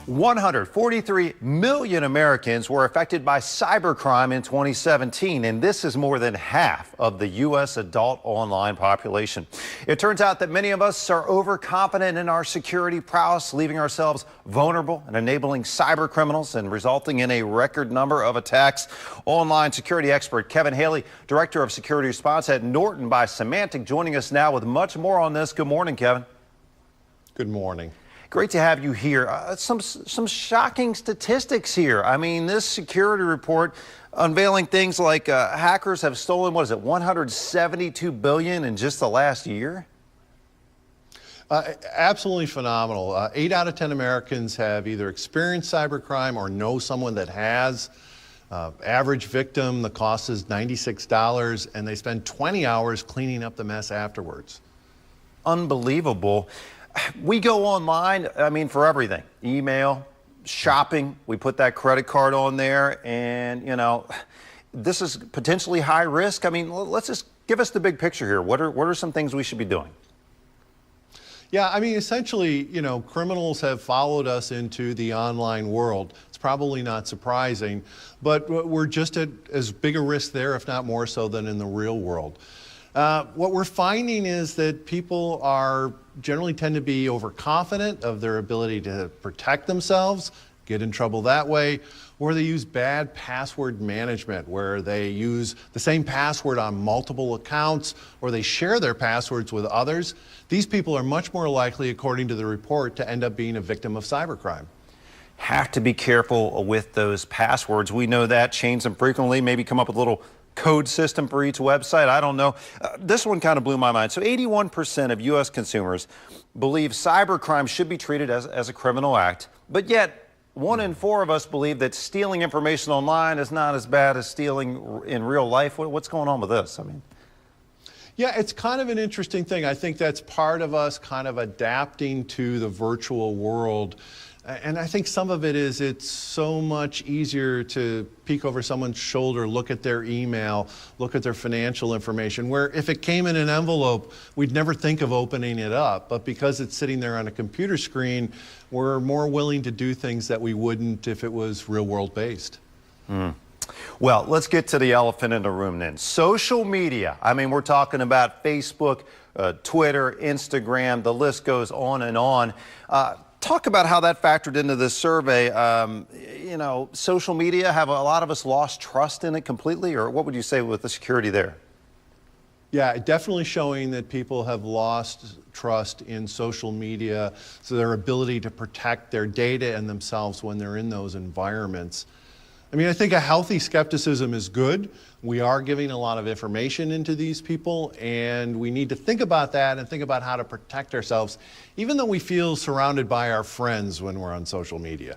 143 million Americans were affected by cybercrime in 2017, and this is more than half of the U.S. adult online population. It turns out that many of us are overconfident in our security prowess, leaving ourselves vulnerable and enabling cyber criminals and resulting in a record number of attacks. Online security expert Kevin Haley, Director of Security Response at Norton Symantec, joining us now with much more on this. Good morning, Kevin. Good morning. Great to have you here. Some shocking statistics here. I mean, this security report unveiling things like hackers have stolen, what is it, $172 billion in just the last year? Absolutely phenomenal. 8 out of 10 Americans have either experienced cybercrime or know someone that has. Average victim, the cost is $96, and they spend 20 hours cleaning up the mess afterwards. Unbelievable. We go online, I mean, for everything. Email, shopping, we put that credit card on there, and, you know, this is potentially high risk. I mean, let's just give us the big picture here. What are some things we should be doing? Yeah, I mean, essentially, you know, criminals have followed us into the online world. It's probably not surprising, but we're just at as big a risk there, if not more so, than in the real world. What we're finding is that people generally tend to be overconfident of their ability to protect themselves, get in trouble that way, or they use bad password management where they use the same password on multiple accounts, or they share their passwords with others. These people are much more likely, according to the report, to end up being a victim of cybercrime. Have to be careful with those passwords. We know that. Change them frequently, maybe come up with a little code system for each website. I don't know. This one kind of blew my mind. So 81% of U.S. consumers believe cybercrime should be treated as a criminal act, but yet 1 in 4 of us believe that stealing information online is not as bad as stealing in real life. What's going on with this? I mean, yeah, it's kind of an interesting thing. I think that's part of us kind of adapting to the virtual world. And I think some of it is it's so much easier to peek over someone's shoulder, look at their email, look at their financial information, where if it came in an envelope, we'd never think of opening it up. But because it's sitting there on a computer screen, we're more willing to do things that we wouldn't if it was real world based. Well, let's get to the elephant in the room then. Social media. I mean, we're talking about Facebook, Twitter, Instagram, the list goes on and on. Talk about how that factored into this survey. You know, social media, have a lot of us lost trust in it completely, or what would you say with the security there? Yeah, definitely showing that people have lost trust in social media, so their ability to protect their data and themselves when they're in those environments. I mean, I think a healthy skepticism is good. We are giving a lot of information into these people, and we need to think about that and think about how to protect ourselves, even though we feel surrounded by our friends when we're on social media.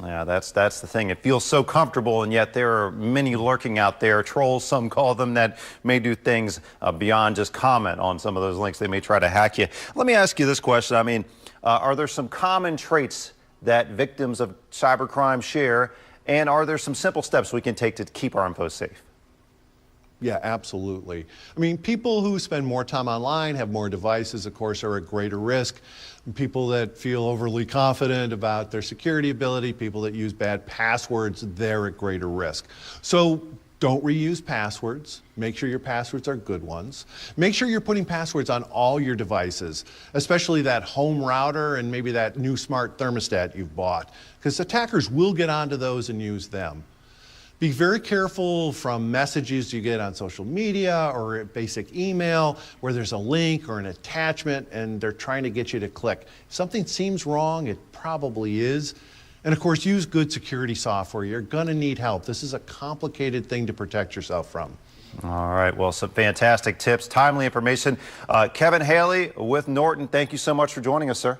Yeah, that's the thing. It feels so comfortable, and yet there are many lurking out there, trolls, some call them, that may do things beyond just comment on some of those links. They may try to hack you. Let me ask you this question. I mean, are there some common traits that victims of cybercrime share? And are there some simple steps we can take to keep our info safe? Yeah, absolutely. I mean, people who spend more time online, have more devices, of course, are at greater risk. People that feel overly confident about their security ability, people that use bad passwords, they're at greater risk. So don't reuse passwords. Make sure your passwords are good ones. Make sure you're putting passwords on all your devices, especially that home router and maybe that new smart thermostat you've bought, because attackers will get onto those and use them. Be very careful from messages you get on social media or basic email where there's a link or an attachment and they're trying to get you to click. If something seems wrong, it probably is. And of course, use good security software. You're going to need help. This is a complicated thing to protect yourself from. All right. Well, some fantastic tips, timely information. Kevin Haley with Norton, thank you so much for joining us, sir.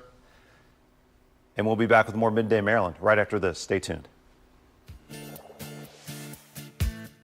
And we'll be back with more Midday Maryland right after this. Stay tuned.